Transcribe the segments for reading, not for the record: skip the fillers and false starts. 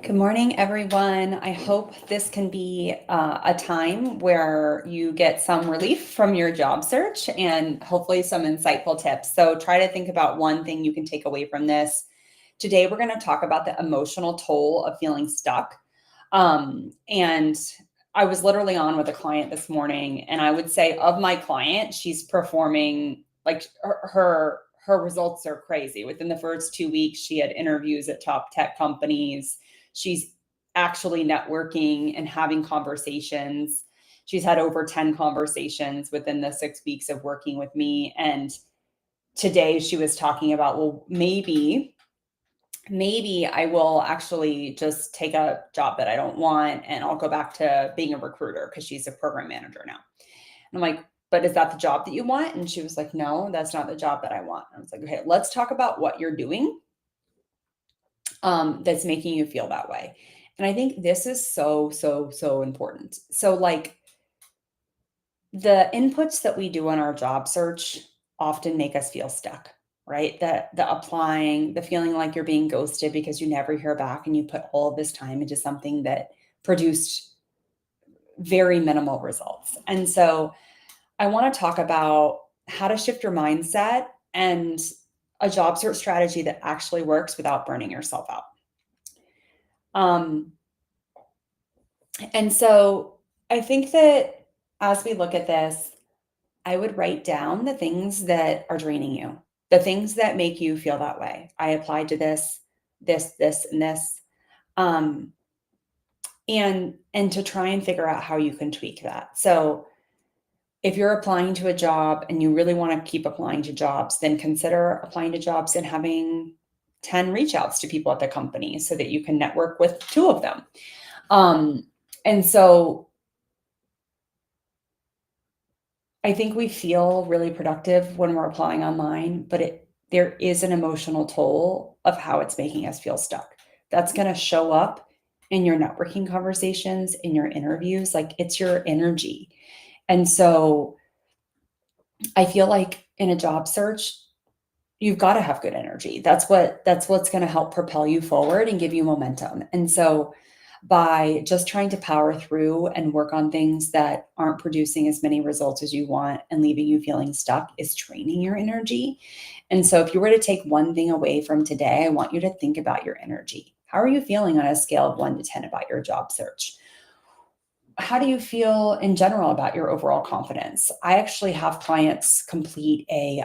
Good morning, everyone. I hope this can be a time where you get some relief from your job search and hopefully some insightful tips. So, try to think about one thing you can take away from this. Today, we're going to talk about the emotional toll of feeling stuck. And I was literally on with a client this morning, and I would say, of my client, she's performing like her results are crazy. Within the first 2 weeks, she had interviews at top tech companies. She's actually networking and having conversations. She's had over 10 conversations within the 6 weeks of working with me. And today she was talking about, well, maybe I will actually just take a job that I don't want and I'll go back to being a recruiter because she's a program manager now. And I'm like, but is that the job that you want? And she was like, no, that's not the job that I want. I was like, okay, let's talk about what you're doing that's making you feel that way. And I think this is so important. So, like, the inputs that we do on our job search often make us feel stuck, right? The applying, the feeling like you're being ghosted because you never hear back and you put all of this time into something that produced very minimal results. And so I want to talk about how to shift your mindset and a job search strategy that actually works without burning yourself out. Um, and so I think that as we look at this, I would write down the things that are draining you, the things that make you feel that way. I applied to this, and this. Um, and to try and figure out how you can tweak that. So if you're applying to a job and you really want to keep applying to jobs, then consider applying to jobs and having 10 reach outs to people at the company so that you can network with two of them. And so I think we feel really productive when we're applying online, but there is an emotional toll of how it's making us feel stuck. That's going to show up in your networking conversations, in your interviews, like it's your energy. And so I feel like in a job search, you've got to have good energy. That's what's going to help propel you forward and give you momentum. And so by just trying to power through and work on things that aren't producing as many results as you want and leaving you feeling stuck is training your energy. And so if you were to take one thing away from today, I want you to think about your energy. How are you feeling on a scale of 1 to 10 about your job search? How do you feel in general about your overall confidence? I actually have clients complete a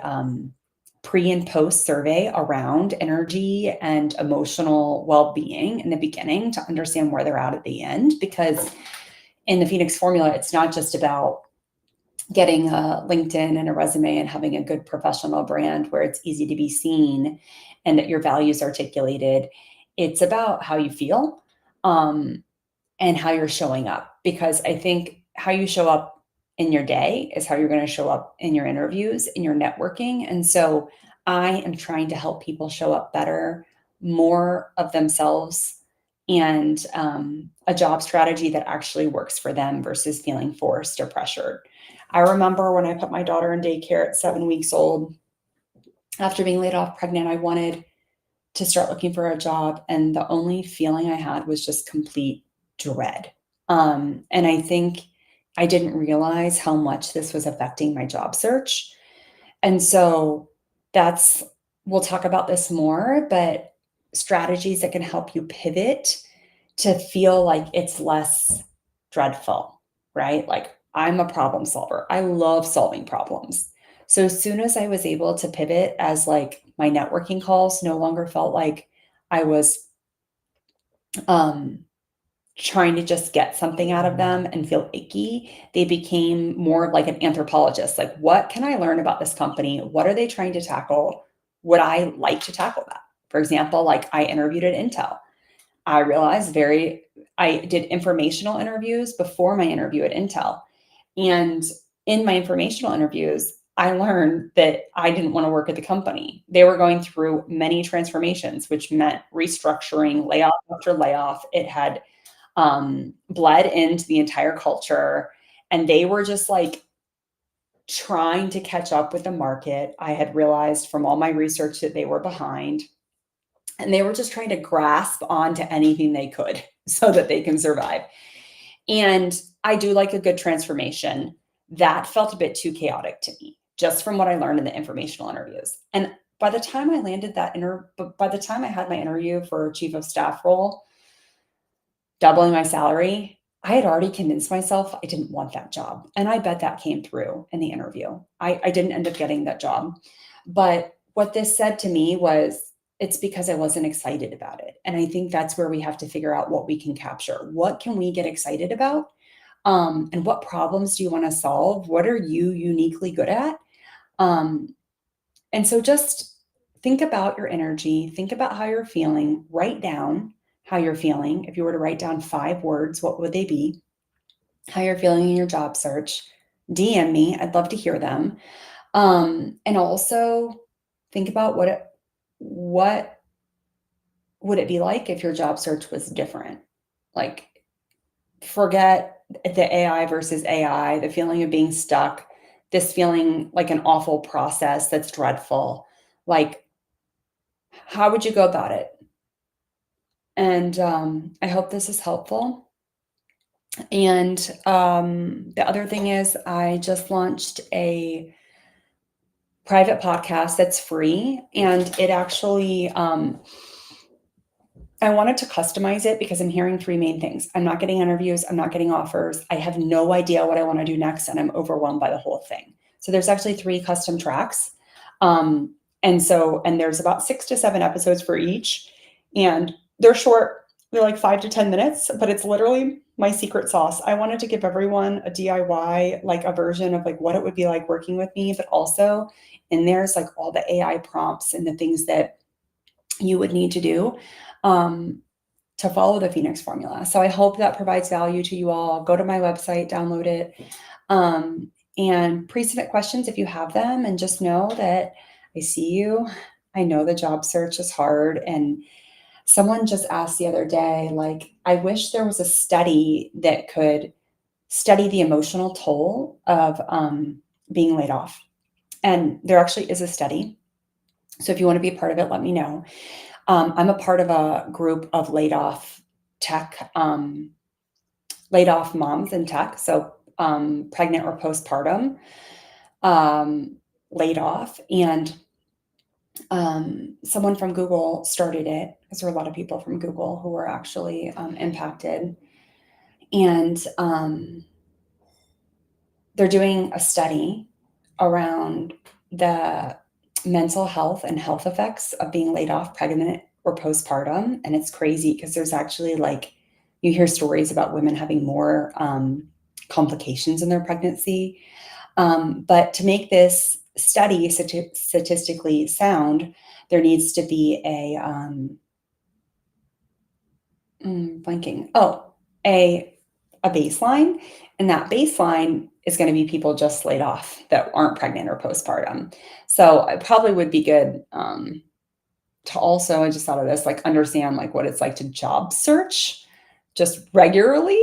pre and post survey around energy and emotional well-being in the beginning to understand where they're at the end, because in the Phoenix formula, it's not just about getting a LinkedIn and a resume and having a good professional brand where it's easy to be seen and that your values articulated. It's about how you feel and how you're showing up, because I think how you show up in your day is how you're going to show up in your interviews, in your networking. And so I am trying to help people show up better, more of themselves, and a job strategy that actually works for them versus feeling forced or pressured. I remember when I put my daughter in daycare at 7 weeks old, after being laid off pregnant, I wanted to start looking for a job. And the only feeling I had was just complete dread. And I think I didn't realize how much this was affecting my job search. And so that's, we'll talk about this more, but strategies that can help you pivot to feel like it's less dreadful, right? Like, I'm a problem solver. I love solving problems. So as soon as I was able to pivot, as like my networking calls no longer felt like I was um trying to just get something out of them and feel icky, they became more like an anthropologist. Like, what can I learn about this company? What are they trying to tackle? Would I like to tackle that? For example, like I interviewed at Intel. I realized I did informational interviews before my interview at Intel. And in my informational interviews, I learned that I didn't want to work at the company. They were going through many transformations, which meant restructuring, layoff after layoff. It had bled into the entire culture. And they were just like trying to catch up with the market. I had realized from all my research that they were behind. and they were just trying to grasp onto anything they could so that they can survive. And I do like a good transformation. That felt a bit too chaotic to me, just from what I learned in the informational interviews. And by the time I landed by the time I had my interview for chief of staff role, doubling my salary, I had already convinced myself I didn't want that job. And I bet that came through in the interview. I didn't end up getting that job. But what this said to me was, it's because I wasn't excited about it. And I think that's where we have to figure out what we can capture. What can we get excited about? And what problems do you want to solve? What are you uniquely good at? Um, and so just think about your energy, think about how you're feeling, write down how you're feeling. If you were to write down 5 words, what would they be? How you're feeling in your job search. DM me. I'd love to hear them. And also think about what would it be like if your job search was different? Like, forget the AI versus AI, the feeling of being stuck, this feeling like an awful process that's dreadful. Like, how would you go about it? And I hope this is helpful. And the other thing is, I just launched a private podcast that's free, and it actually I wanted to customize it because I'm hearing 3 main things. I'm not getting interviews, I'm not getting offers, I have no idea what I wanna do next, and I'm overwhelmed by the whole thing. So there's actually 3 custom tracks. And there's about 6 to 7 episodes for each, and they're short. They're like 5 to 10 minutes, but it's literally my secret sauce. I wanted to give everyone a DIY, like, a version of, like, what it would be like working with me, but also in there's, like, all the AI prompts and the things that you would need to do, um, to follow the Phoenix formula. So I hope that provides value to you all. Go to my website, download it, and pre-submit questions if you have them, and just know that I see you. I know the job search is hard. And someone just asked the other day, like, I wish there was a study that could study the emotional toll of being laid off. And there actually is a study. So if you want to be a part of it, let me know. I'm a part of a group of laid off moms in tech. So pregnant or postpartum, laid off. And someone from Google started it, because there were a lot of people from Google who were actually impacted. And they're doing a study around the mental health and health effects of being laid off pregnant or postpartum. And it's crazy because there's actually, like, you hear stories about women having more complications in their pregnancy. But to make this study statistically sound, there needs to be blanking. Oh, a baseline, and that baseline is going to be people just laid off that aren't pregnant or postpartum. So it probably would be good to also, I just thought of this, like, understand, like, what it's like to job search just regularly.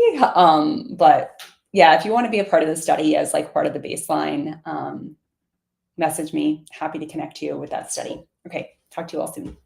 But yeah, if you want to be a part of the study as, like, part of the baseline, message me. Happy to connect you with that study. Okay, talk to you all soon.